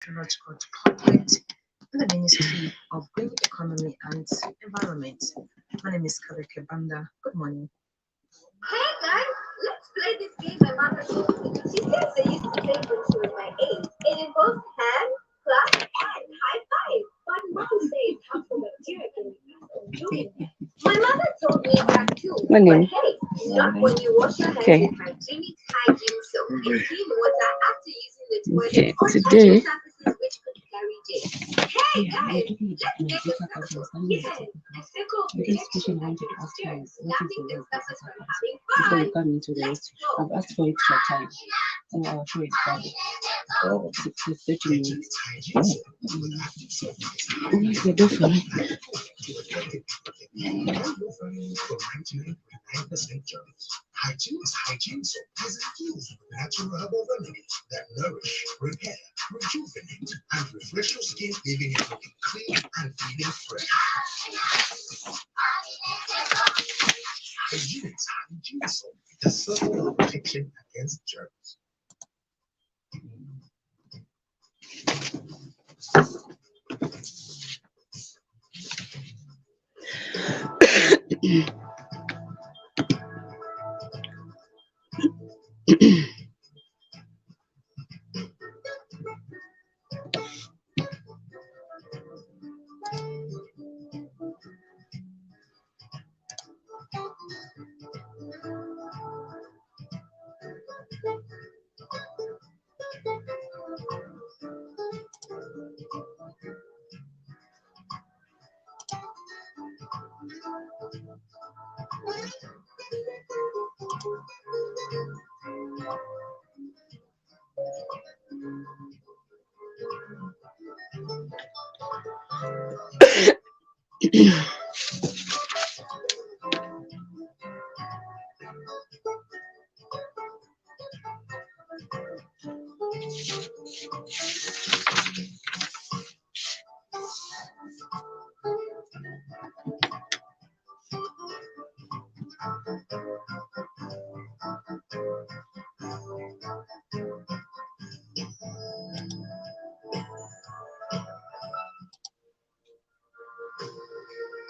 Technological Department in the Ministry of Green Economy and Environment. My name is Karike Banda. Good morning. Hey guys, let's play this game my mother told me. She says they used to play when she was my age. It involves hand, clap, and high five. But mom says half the bacteria can be used on doing it. My mother told me that too. But hey, not when you wash your hands with hygienic hygiene soap and clean water after using the toilet or touching surfaces which could carry germs. Hey guys, let's make a circle. Yes, a circle of protection against germs, laughing and surface from having Before fun. you come into the rest, I've asked for extra time. So I'll show it back. Oh, 30 minutes. You do for me. Hygiene is hygiene soap is infused with natural herbal remedies that nourish, repair, rejuvenate, and refresh your skin, leaving it looking clean and feeling fresh. Hygiene is hygiene soap, the circle of protection against germs.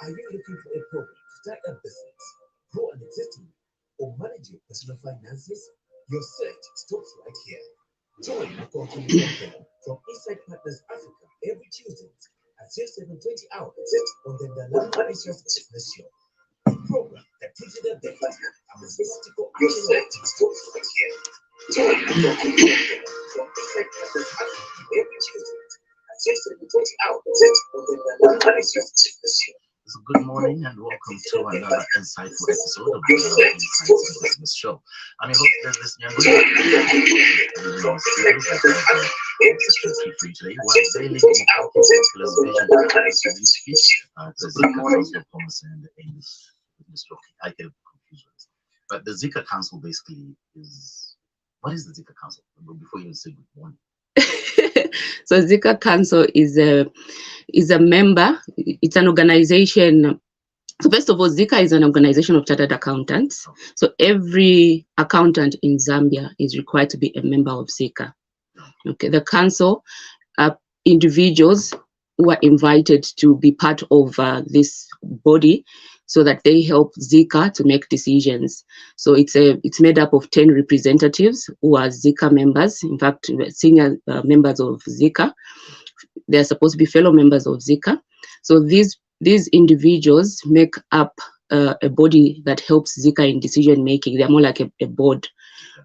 Are you looking for a program to start a business, grow an existing, or manage your personal finances? Your search stops right here. Join Mukonki from Inside Partners Africa every Tuesday at 07:20 hours on the Dalala Precious Business Show. A program that takes you the data and the mystical action. Your search stops right here. Join Mukonki from Inside Partners Africa every Tuesday at 07:20 hours on the Dalala Precious Business Show. So good morning and welcome to another insightful episode of the Insights and Business Show. I'm your host, this young lady. Free today. We're unveiling Mukonki's vision at the ZICA Council of Commerce and Industry. I get confused with this. But the ZICA Council basically is, what is the ZICA Council? Before you even say good morning. So ZICA Council is a member. It's an organization. So first of all, ZICA is an organization of chartered accountants. So every accountant in Zambia is required to be a member of ZICA. Okay, the council are individuals who are invited to be part of this body, so that they help ZICA to make decisions. So it's made up of 10 representatives who are ZICA members. In fact, senior members of ZICA. They're supposed to be fellow members of ZICA. So these individuals make up a body that helps ZICA in decision making. They're more like a board,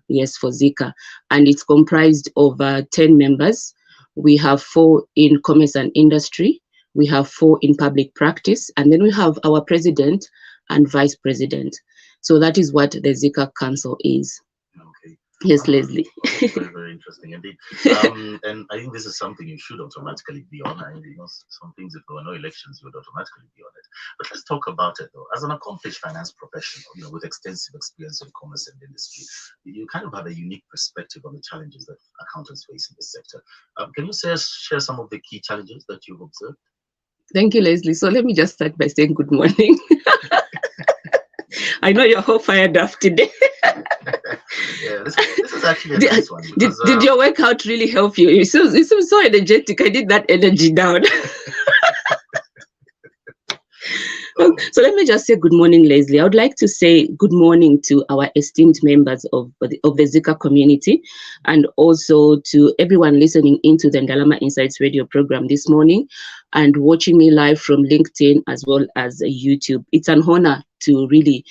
yes, for ZICA. And it's comprised of 10 members. We have 4 in commerce and industry. We have 4 in public practice, and then we have our president and vice president. So that is what the ZICA Council is. Okay. Yes, Leslie. Very, very interesting indeed. And I think this is something you should automatically be on. And, some things, if there were no elections, you would automatically be on it. But let's talk about it though. As an accomplished finance professional, with extensive experience in commerce and industry, you kind of have a unique perspective on the challenges that accountants face in this sector. Can you share some of the key challenges that you've observed? Thank you, Leslie. So let me just start by saying good morning. I know you're all fired up today. Yeah, this is actually a nice one. Did your workout really help you? You seem so energetic. I need that energy down. So let me just say good morning, Leslie. I would like to say good morning to our esteemed members of the ZICA community, and also to everyone listening into the Ndalama Insights radio program this morning and watching me live from LinkedIn as well as YouTube. It's an honor to really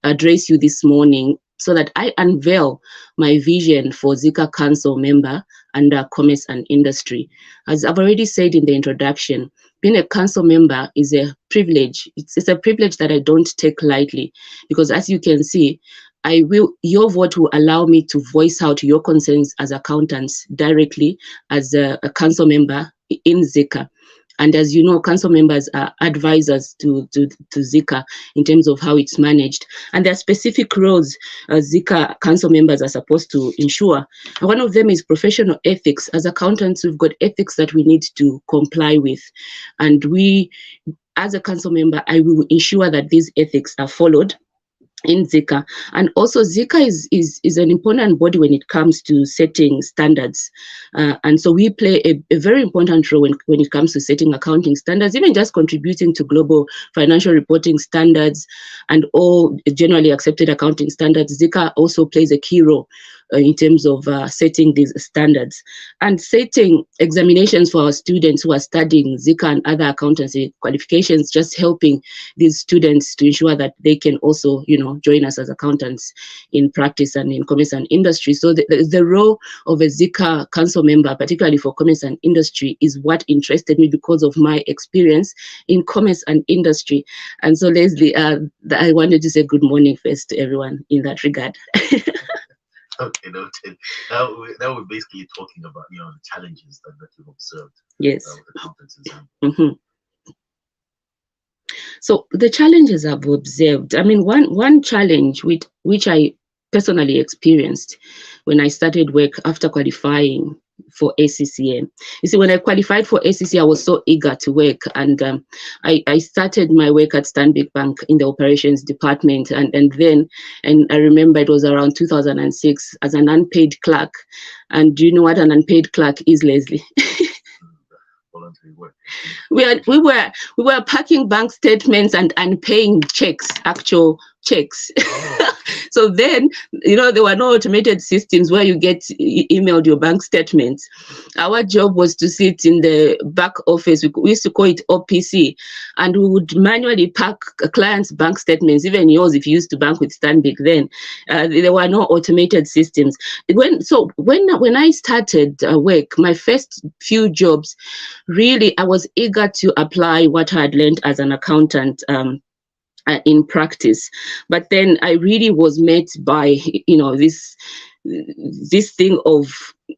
address you this morning so that I unveil my vision for ZICA Council member under Commerce and Industry. As I've already said in the introduction, being a council member is a privilege. It's a privilege that I don't take lightly, because as you can see, your vote will allow me to voice out your concerns as accountants directly as a council member in ZICA. And as you know, council members are advisors to ZICA in terms of how it's managed. And there are specific roles ZICA council members are supposed to ensure. And one of them is professional ethics. As accountants, we've got ethics that we need to comply with. And we, as a council member, I will ensure that these ethics are followed in ZICA. And also ZICA is an important body when it comes to setting standards. And so we play a very important role when it comes to setting accounting standards, even just contributing to global financial reporting standards and all generally accepted accounting standards. ZICA also plays a key role in terms of setting these standards and setting examinations for our students who are studying ZICA and other accountancy qualifications, just helping these students to ensure that they can also, join us as accountants in practice and in commerce and industry. So the role of a ZICA council member, particularly for commerce and industry, is what interested me because of my experience in commerce and industry. And so, Leslie, I wanted to say good morning first to everyone in that regard. Okay, noted. Now we're basically talking about the challenges that you've observed. Yes. With accountants in Zambia. Mm-hmm. So the challenges I've observed, I mean, one challenge which I personally experienced when I started work after qualifying for ACCA. You see, when I qualified for ACCA, I was so eager to work, and I started my work at Stanbic Bank in the operations department, and I remember it was around 2006 as an unpaid clerk. And do you know what an unpaid clerk is, Leslie? Voluntary work. We were packing bank statements and paying checks, actual checks. Oh. So then, there were no automated systems where you get emailed your bank statements. Our job was to sit in the back office. We used to call it OPC, and we would manually pack a client's bank statements, even yours if you used to bank with Stanbic then. There were no automated systems. When I started work, my first few jobs, really, I was eager to apply what I had learned as an accountant in practice. But then I really was met by, this thing of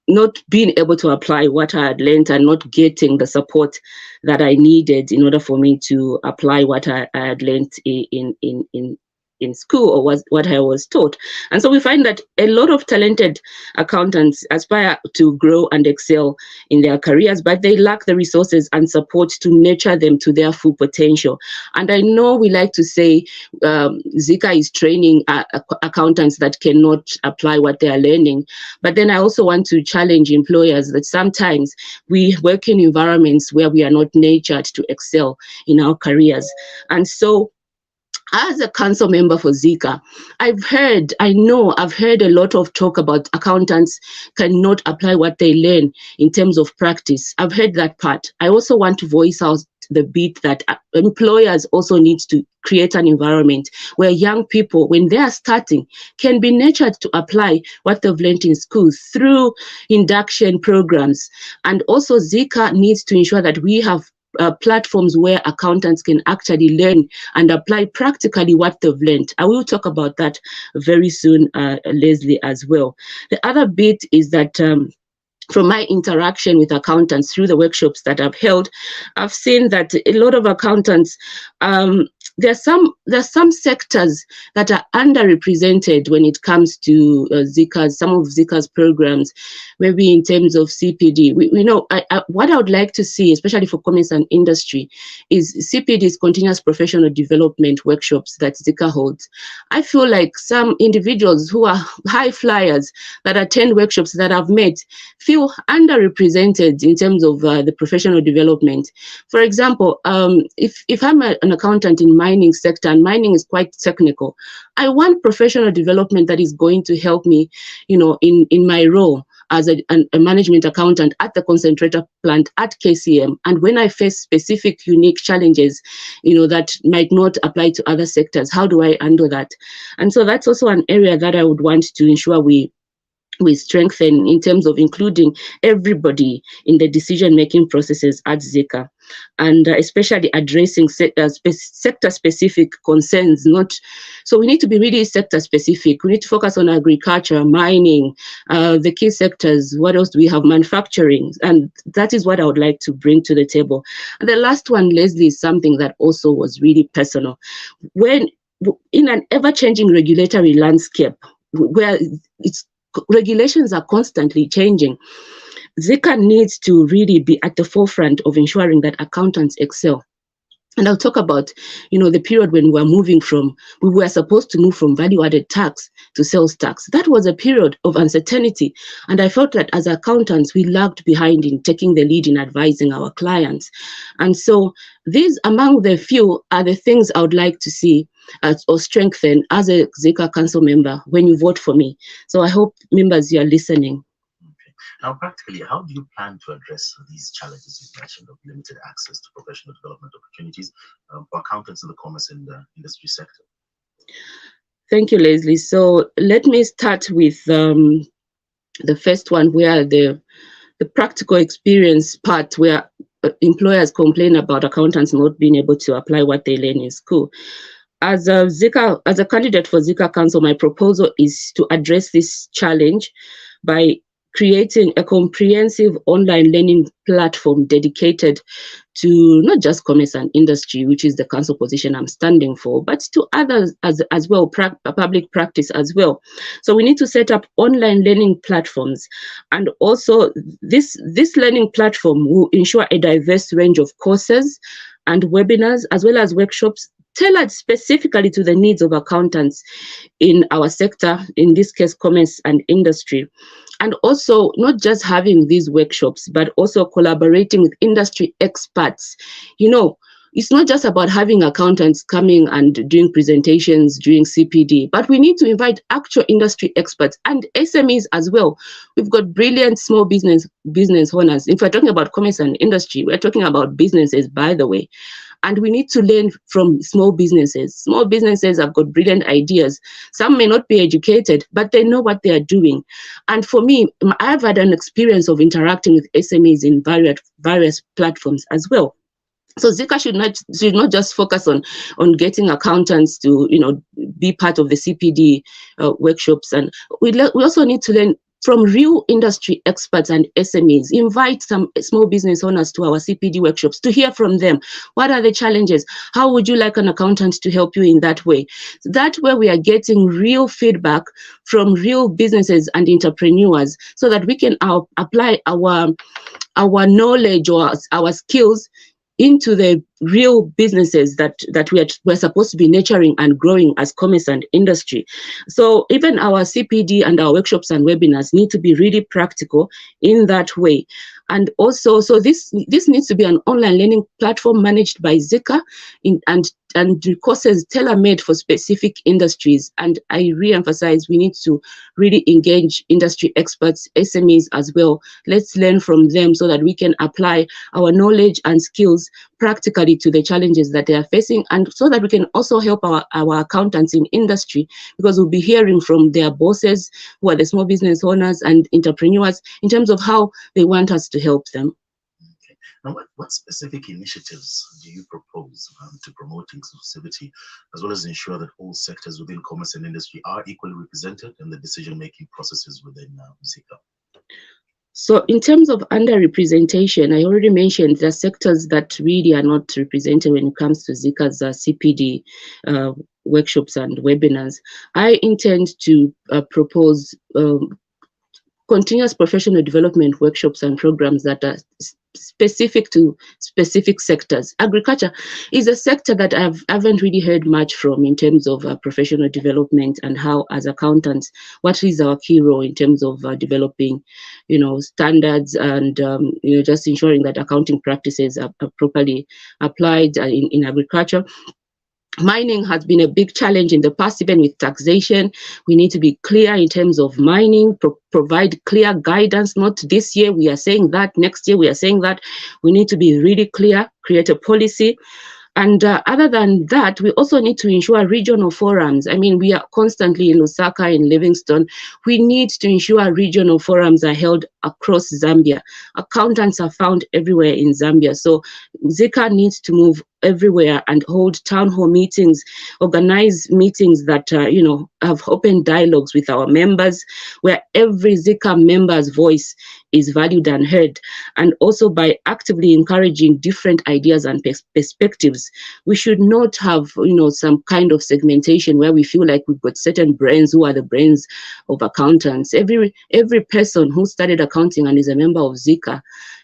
not being able to apply what I had learned and not getting the support that I needed in order for me to apply what I had learned in school, or was what I was taught. And so we find that a lot of talented accountants aspire to grow and excel in their careers, but they lack the resources and support to nurture them to their full potential. And I know we like to say ZICA is training accountants that cannot apply what they are learning, but then I also want to challenge employers that sometimes we work in environments where we are not nurtured to excel in our careers. And so as a council member for ZICA, I've heard a lot of talk about accountants cannot apply what they learn in terms of practice. I've heard that part. I also want to voice out the bit that employers also need to create an environment where young people, when they are starting, can be nurtured to apply what they've learned in school through induction programs. And also ZICA needs to ensure that we have platforms where accountants can actually learn and apply practically what they've learned. I will talk about that very soon, Leslie, as well. The other bit is that from my interaction with accountants through the workshops that I've held, I've seen that a lot of accountants there are some sectors that are underrepresented when it comes to some of ZICA's programs, maybe in terms of CPD. We know what I would like to see, especially for commerce and industry, is CPD's continuous professional development workshops that ZICA holds. I feel like some individuals who are high flyers that attend workshops that I've met feel underrepresented in terms of the professional development. For example, if I'm an accountant in mining sector, and mining is quite technical, I want professional development that is going to help me, in my role as a management accountant at the concentrator plant at KCM. And when I face specific, unique challenges, that might not apply to other sectors, how do I handle that? And so that's also an area that I would want to ensure we strengthen in terms of including everybody in the decision-making processes at ZICA, and especially addressing sector-specific concerns. So we need to be really sector-specific. We need to focus on agriculture, mining, the key sectors. What else do we have? Manufacturing, and that is what I would like to bring to the table. And the last one, Leslie, is something that also was really personal. When in an ever-changing regulatory landscape, where regulations are constantly changing, ZICA needs to really be at the forefront of ensuring that accountants excel. And I'll talk about, the period when we were supposed to move from value-added tax to sales tax. That was a period of uncertainty. And I felt that as accountants, we lagged behind in taking the lead in advising our clients. And so these, among the few, are the things I would like to see or strengthen as a ZICA Council member when you vote for me. So I hope members, you are listening. Okay. Now, practically, how do you plan to address these challenges you mentioned of limited access to professional development opportunities for accountants in the commerce and industry sector? Thank you, Leslie. So let me start with the first one, where the practical experience part, where employers complain about accountants not being able to apply what they learn in school. As a candidate for ZICA Council, my proposal is to address this challenge by creating a comprehensive online learning platform dedicated to not just commerce and industry, which is the council position I'm standing for, but to others as well, public practice as well. So we need to set up online learning platforms. And also this learning platform will ensure a diverse range of courses and webinars, as well as workshops tailored specifically to the needs of accountants in our sector, in this case, commerce and industry. And also not just having these workshops, but also collaborating with industry experts. It's not just about having accountants coming and doing presentations during CPD, but we need to invite actual industry experts and SMEs as well. We've got brilliant small business owners. If we're talking about commerce and industry, we're talking about businesses, by the way. And we need to learn from small businesses. Small businesses have got brilliant ideas. Some may not be educated, but they know what they are doing. And for me, I've had an experience of interacting with SMEs in various platforms as well. So ZICA should not just focus on getting accountants to be part of the CPD workshops, and we also need to learn from real industry experts and SMEs. Invite some small business owners to our CPD workshops to hear from them. What are the challenges? How would you like an accountant to help you in that way? That way we are getting real feedback from real businesses and entrepreneurs, so that we can apply our knowledge or our skills into the real businesses that we're supposed to be nurturing and growing as commerce and industry. So even our CPD and our workshops and webinars need to be really practical in that way. And also, so this needs to be an online learning platform managed by ZICA and courses tailor-made for specific industries. And I re-emphasize, we need to really engage industry experts, SMEs as well. Let's learn from them so that we can apply our knowledge and skills practically to the challenges that they are facing, and so that we can also help our accountants in industry, because we'll be hearing from their bosses, who are the small business owners and entrepreneurs, in terms of how they want us to help them. Okay. Now, what specific initiatives do you propose to promote inclusivity, as well as ensure that all sectors within commerce and industry are equally represented in the decision-making processes within ZICA? So in terms of underrepresentation, I already mentioned the sectors that really are not represented when it comes to ZICA's CPD workshops and webinars. I intend to propose continuous professional development workshops and programs that are specific to specific sectors. Agriculture is a sector that I haven't really heard much from in terms of professional development, and how, as accountants, what is our key role in terms of developing, standards and just ensuring that accounting practices are properly applied in agriculture. Mining has been a big challenge in the past, even with taxation. We need to be clear in terms of mining, provide clear guidance. Not this year we are saying that, next year we are saying that. We need to be really clear, create a policy. And other than that, we also need to ensure regional forums. I mean, we are constantly in Lusaka, in Livingstone. We need to ensure regional forums are held across Zambia. Accountants are found everywhere in Zambia. So ZICA needs to move everywhere and hold town hall meetings, organize meetings that, have open dialogues with our members, where every ZICA member's voice is valued and heard. And also by actively encouraging different ideas and perspectives. We should not have, some kind of segmentation where we feel like we've got certain brains who are the brains of accountants. Every person who studied accounting and is a member of ZICA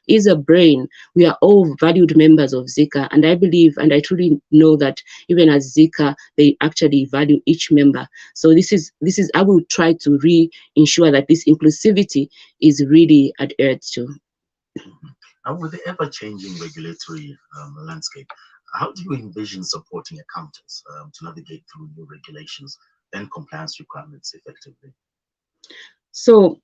is a brain. We are all valued members of ZICA, and I believe and I truly know that even as ZICA, they actually value each member. So this is I will try to ensure that this inclusivity is really adhered to. And with the ever-changing regulatory landscape, how do you envision supporting accountants to navigate through new regulations and compliance requirements effectively? So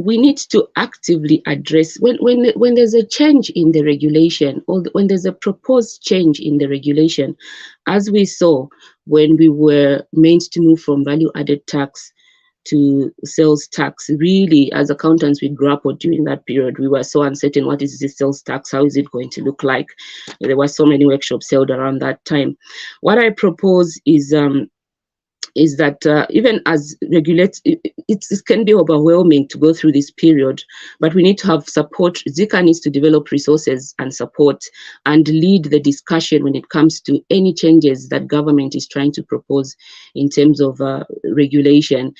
we need to actively address when there's a change in the regulation, or when there's a proposed change in the regulation, as we saw when we were meant to move from value-added tax to sales tax. Really, as accountants, we grappled during that period. We were so uncertain, what is this sales tax? How is it going to look like? There were so many workshops held around that time. What I propose is that even as regulators, it can be overwhelming to go through this period, but we need to have support. ZICA needs to develop resources and support and lead the discussion when it comes to any changes that government is trying to propose in terms of regulation,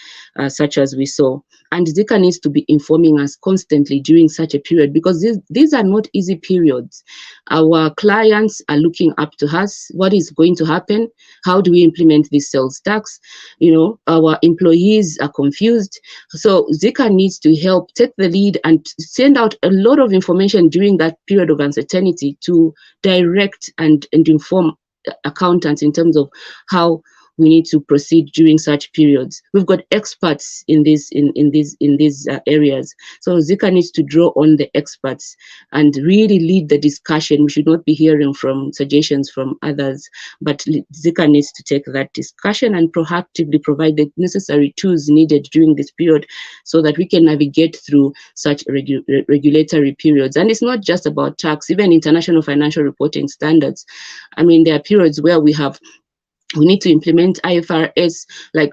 such as we saw. And ZICA needs to be informing us constantly during such a period, because these are not easy periods. Our clients are looking up to us. What is going to happen? How do we implement this sales tax? Our employees are confused. So ZICA needs to help take the lead and send out a lot of information during that period of uncertainty to direct and inform accountants in terms of how we need to proceed during such periods. We've got experts in these areas. So ZICA needs to draw on the experts and really lead the discussion. We should not be hearing from suggestions from others, but ZICA needs to take that discussion and proactively provide the necessary tools needed during this period so that we can navigate through such regulatory periods. And it's not just about tax, even international financial reporting standards. I mean, there are periods where we need to implement IFRS, like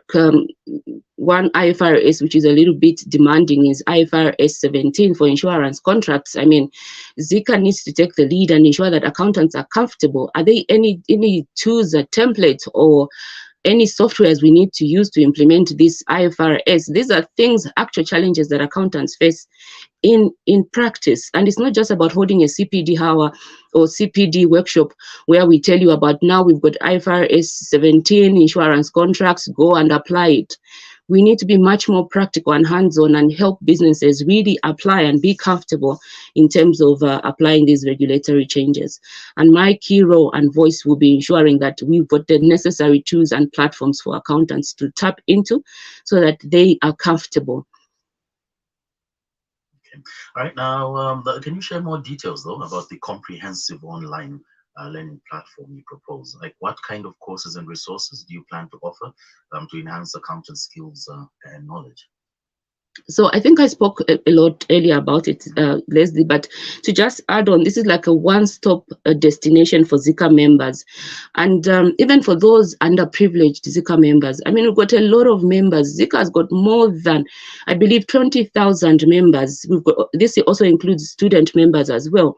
one IFRS, which is a little bit demanding, is IFRS 17 for insurance contracts. I mean, ZICA needs to take the lead and ensure that accountants are comfortable. Are there any tools or templates or any softwares we need to use to implement this IFRS? These are things, actual challenges that accountants face in practice. And it's not just about holding a CPD hour or CPD workshop where we tell you about, now we've got IFRS 17 insurance contracts, go and apply it. We need to be much more practical and hands-on and help businesses really apply and be comfortable in terms of applying these regulatory changes. And my key role and voice will be ensuring that we've got the necessary tools and platforms for accountants to tap into so that they are comfortable. Okay. All right. Now, can you share more details, though, about the comprehensive online learning platform you propose? Like, what kind of courses and resources do you plan to offer to enhance accountant skills and knowledge? So I think I spoke a lot earlier about it, Leslie, but to just add on, this is like a one-stop destination for ZICA members. And even for those underprivileged ZICA members, I mean, we've got a lot of members. ZICA has got more than, I believe, 20,000 members. We've got, this also includes student members as well.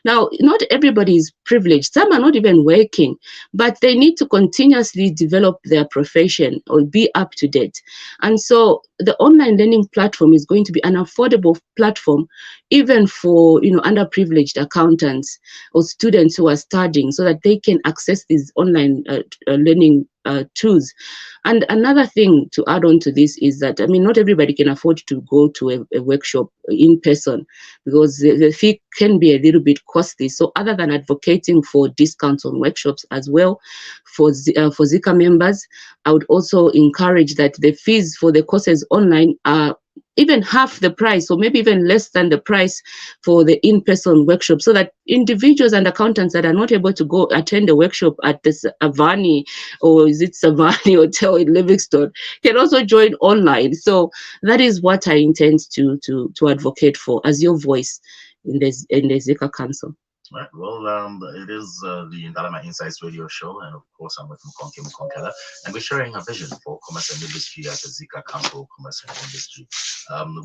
Now, not everybody is privileged. Some are not even working, but they need to continuously develop their profession or be up to date. And so the online learning platform is going to be an affordable platform, even for, you know, underprivileged accountants or students who are studying, so that they can access these online learning tools. And another thing to add on to this is that, I mean, not everybody can afford to go to a workshop in person, because the fee can be a little bit costly. So other than advocating for discounts on workshops as well for ZICA members, I would also encourage that the fees for the courses online are even half the price, or maybe even less than the price for the in-person workshop, so that individuals and accountants that are not able to go attend a workshop at the Avani, or is it Savani Hotel in Livingstone, can also join online. So that is what I intend to advocate for as your voice in the ZICA Council. Right. Well, it is the Ndalama Insights radio show, and of course, I'm with Mukonki, and we're sharing a vision for commerce and industry at the ZICA Council, Commerce and Industry.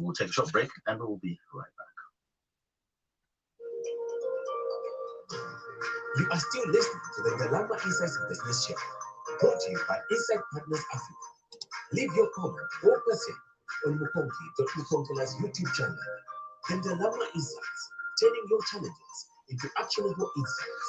We'll take a short break, and we'll be right back. You are still listening to the Ndalama Insights Business Show, brought to you by Insight Partners Africa. Leave your comment or question on Mukonki's YouTube channel. The Ndalama Insights, turning your challenges into actionable insights.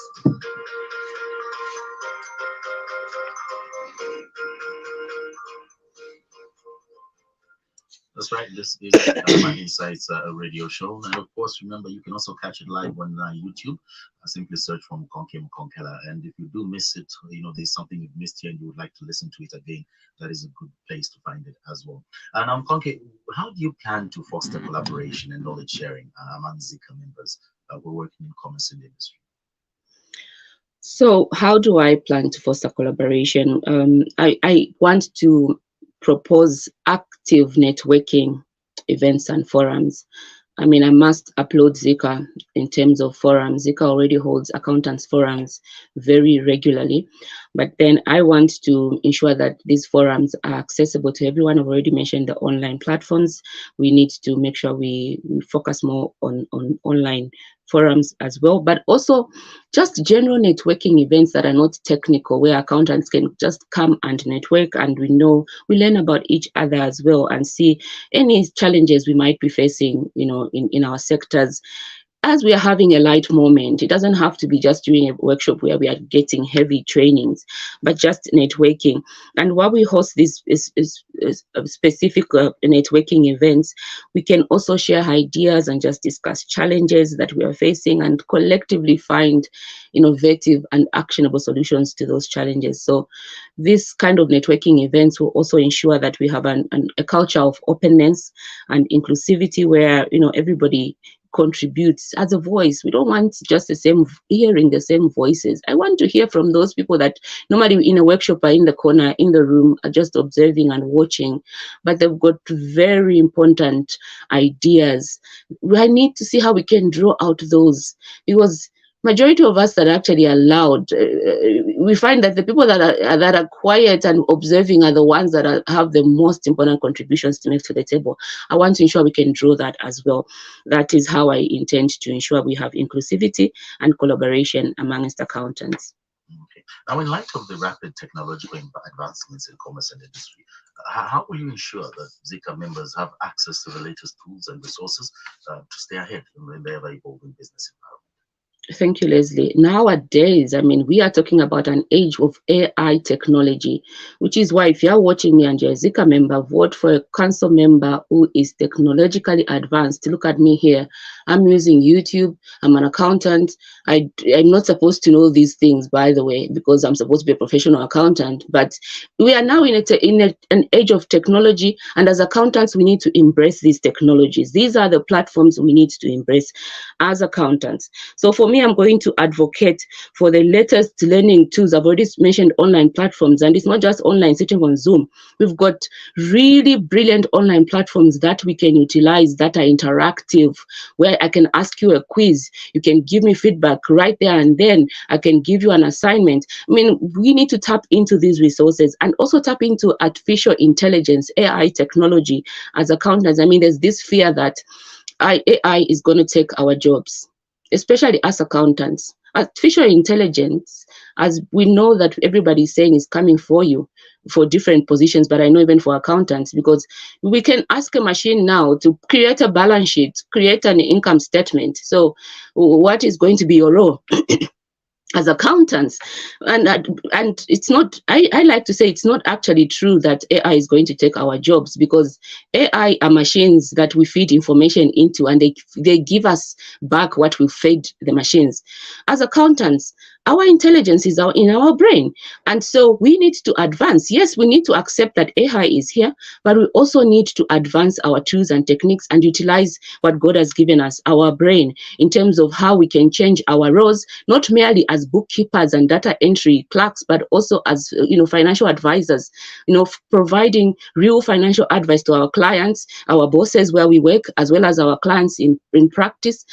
That's right. This is my Insights radio show, and of course, remember you can also catch it live on YouTube. Simply search for Mukonki. And if you do miss it, you know there's something you've missed here, and you would like to listen to it again, that is a good place to find it as well. And Mukonki, how do you plan to foster collaboration and knowledge sharing among ZICA members who are working in commerce and industry? So how do I plan to foster collaboration? I want to propose active networking events and forums. I mean, I must applaud ZICA in terms of forums. ZICA already holds accountants forums very regularly, but then I want to ensure that these forums are accessible to everyone. I've already mentioned the online platforms. We need to make sure we focus more on online forums as well, but also just general networking events that are not technical, where accountants can just come and network, and we learn about each other as well, and see any challenges we might be facing, you know, in our sectors. As we are having a light moment, it doesn't have to be just during a workshop where we are getting heavy trainings, but just networking. And while we host these specific networking events, we can also share ideas and just discuss challenges that we are facing, and collectively find innovative and actionable solutions to those challenges. So this kind of networking events will also ensure that we have a culture of openness and inclusivity, where, you know, everybody contributes as a voice. We don't want just hearing the same voices. I want to hear from those people that normally in a workshop are in the corner, in the room, are just observing and watching, but they've got very important ideas. I need to see how we can draw out those, because majority of us that actually are loud, we find that the people that are quiet and observing are the ones that have the most important contributions to make to the table. I want to ensure we can draw that as well. That is how I intend to ensure we have inclusivity and collaboration amongst accountants. Okay. Now, in light of the rapid technological advancements in commerce and industry, how will you ensure that ZICA members have access to the latest tools and resources to stay ahead in their evolving business environment? Thank you, Leslie. Nowadays, I mean, we are talking about an age of AI technology, which is why if you're watching me and you're a ZICA member, vote for a council member who is technologically advanced. Look at me here. I'm using YouTube. I'm an accountant. I'm not supposed to know these things, by the way, because I'm supposed to be a professional accountant. But we are now in an age of technology, and as accountants, we need to embrace these technologies. These are the platforms we need to embrace as accountants. So for me, me, I'm going to advocate for the latest learning tools. I've already mentioned online platforms, and it's not just online sitting on Zoom. We've got really brilliant online platforms that we can utilize that are interactive, where I can ask you a quiz. You can give me feedback right there and then. I can give you an assignment. I mean, we need to tap into these resources and also tap into artificial intelligence, AI technology as accountants. I mean, there's this fear that AI is going to take our jobs, especially as accountants. Artificial intelligence, as we know that everybody's saying, is coming for you for different positions, but I know even for accountants, because we can ask a machine now to create a balance sheet, create an income statement. So what is going to be your role as accountants? And it's not, I like to say it's not actually true that AI is going to take our jobs, because AI are machines that we feed information into, and they give us back what we fed the machines. As accountants, our intelligence is in our brain, and so we need to advance. Yes, we need to accept that AI is here, but we also need to advance our tools and techniques and utilize what God has given us, our brain, in terms of how we can change our roles, not merely as bookkeepers and data entry clerks, but also as financial advisors, providing real financial advice to our clients, our bosses where we work, as well as our clients in practice.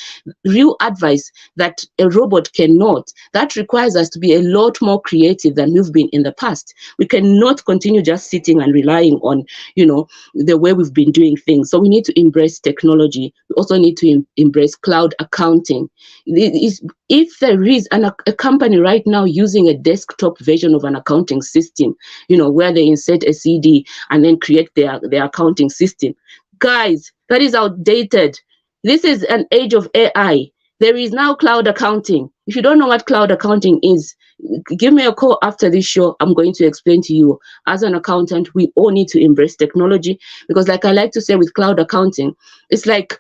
Real advice that a robot cannot. That requires us to be a lot more creative than we've been in the past. We cannot continue just sitting and relying on, the way we've been doing things. So we need to embrace technology. We also need to embrace cloud accounting. If there is a company right now using a desktop version of an accounting system, where they insert a CD and then create their accounting system, guys, that is outdated. This is an age of AI. There is now cloud accounting. If you don't know what cloud accounting is, give me a call after this show. I'm going to explain to you. As an accountant, we all need to embrace technology, because like I like to say with cloud accounting, it's like,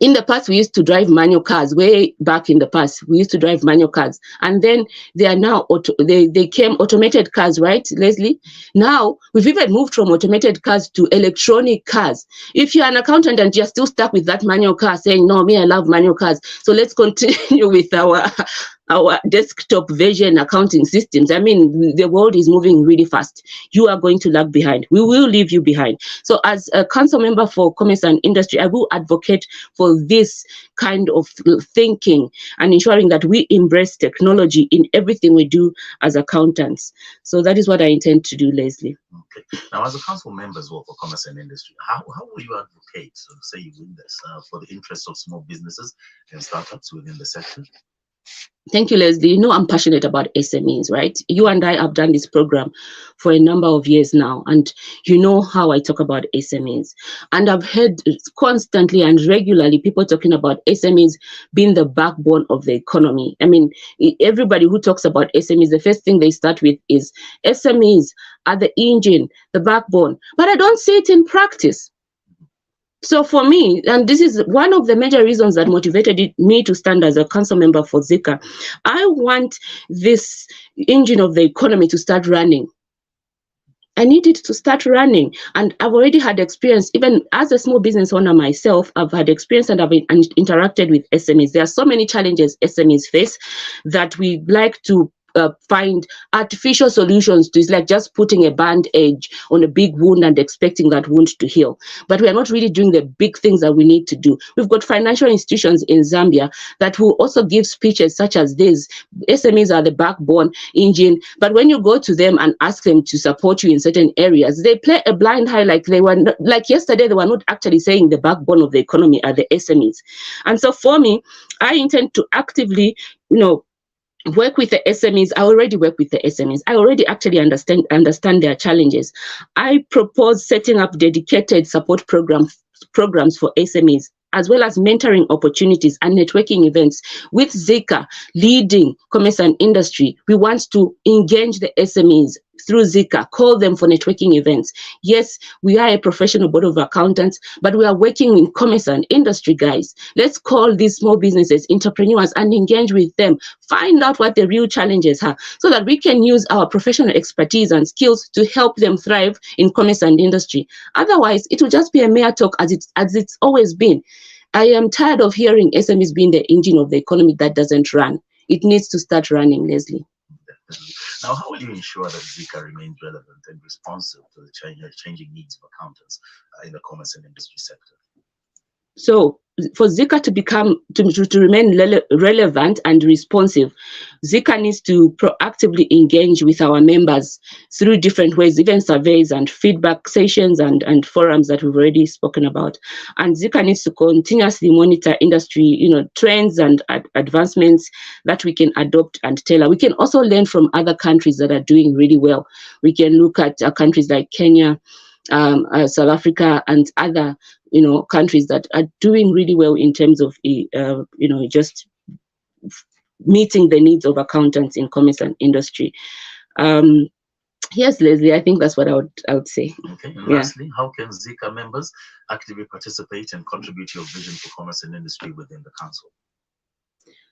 in the past, we used to drive manual cars. Way back in the past, we used to drive manual cars, and then they are now they came automated cars, right, Leslie? Now we've even moved from automated cars to electronic cars. If you're an accountant and you're still stuck with that manual car, saying, "No, me, I love manual cars," so let's continue with our desktop version accounting systems. I mean, the world is moving really fast. You are going to lag behind. We will leave you behind. So as a council member for commerce and industry, I will advocate for this kind of thinking and ensuring that we embrace technology in everything we do as accountants. So that is what I intend to do, Leslie. Okay. Now, as a council member as well for commerce and industry, how will you advocate, so say you win this, for the interests of small businesses and startups within the sector? Thank you, Leslie. I'm passionate about SMEs, right? You and I have done this program for a number of years now, and you know how I talk about SMEs. And I've heard constantly and regularly people talking about SMEs being the backbone of the economy. I mean, everybody who talks about SMEs, the first thing they start with is SMEs are the engine, the backbone. But I don't see it in practice. So for me, and this is one of the major reasons that motivated me to stand as a council member for ZICA, I want this engine of the economy to start running. I need it to start running. And I've already had experience, even as a small business owner myself, I've had experience and I've interacted with SMEs. There are so many challenges SMEs face that we like to find artificial solutions to. It's like just putting a band-aid on a big wound and expecting that wound to heal. But we are not really doing the big things that we need to do. We've got financial institutions in Zambia that will also give speeches such as this. SMEs are the backbone engine, but when you go to them and ask them to support you in certain areas, they play a blind eye, like they were not, like yesterday they were not actually saying the backbone of the economy are the SMEs. And so for me, I intend to actively, work with the SMEs. I already work with the SMEs. I already actually understand their challenges. I propose setting up dedicated support programs for SMEs, as well as mentoring opportunities and networking events. With ZICA leading commerce and industry, we want to engage the SMEs through ZICA, call them for networking events. Yes, we are a professional board of accountants, but we are working in commerce and industry, guys. Let's call these small businesses entrepreneurs and engage with them, find out what the real challenges are, so that we can use our professional expertise and skills to help them thrive in commerce and industry. Otherwise, it will just be a mere talk, as it's always been. I am tired of hearing SMEs being the engine of the economy that doesn't run. It needs to start running, Leslie. Definitely. Now, how will you ensure that ZICA remains relevant and responsive to the changing needs of accountants in the commerce and industry sector? So for ZICA to remain relevant and responsive, ZICA needs to proactively engage with our members through different ways, even surveys and feedback sessions and forums that we've already spoken about. And ZICA needs to continuously monitor industry, trends and advancements that we can adopt and tailor. We can also learn from other countries that are doing really well. We can look at countries like Kenya, South Africa, and other countries that are doing really well in terms of just meeting the needs of accountants in commerce and industry. Yes, Leslie, I think that's what I would say. Okay, and lastly, how can ZICA members actively participate and contribute to your vision for commerce and industry within the council?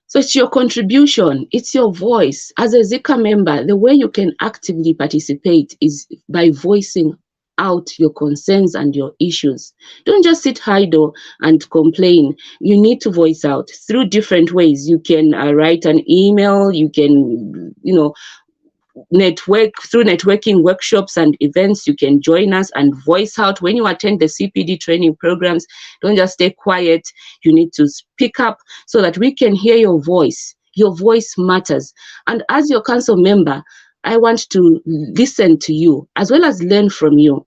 So it's your contribution, it's your voice. As a ZICA member, the way you can actively participate is by voicing out your concerns and your issues. Don't just sit idle and complain. You need to voice out through different ways. You can write an email, you can, network through networking workshops and events. You can join us and voice out when you attend the CPD training programs. Don't just stay quiet. You need to speak up so that we can hear your voice. Your voice matters. And as your council member, I want to listen to you as well as learn from you,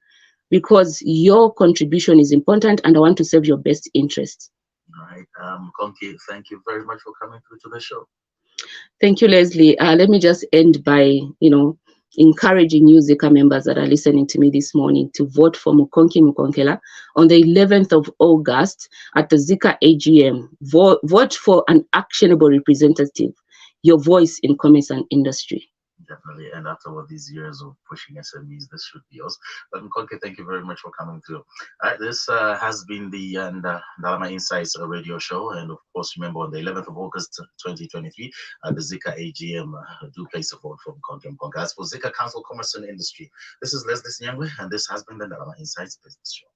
because your contribution is important and I want to serve your best interests. All right. Mukonki, thank you very much for coming through to the show. Thank you, Leslie. Let me just end by, encouraging you ZICA members that are listening to me this morning to vote for Mukonki Mukonkela on the 11th of August at the ZICA AGM. Vote for an actionable representative, your voice in commerce and industry. Definitely, and after all these years of pushing SMEs, this should be us. But Mukonki, thank you very much for coming through. All right, this has been the Ndalama Insights radio show, and of course, remember on the 11th of August 2023, the ZICA AGM, do place a vote for Mukonki Mukonki. As for ZICA Council, Commerce and Industry, this is Leslie Nyangwe, and this has been the Ndalama Insights Business Show.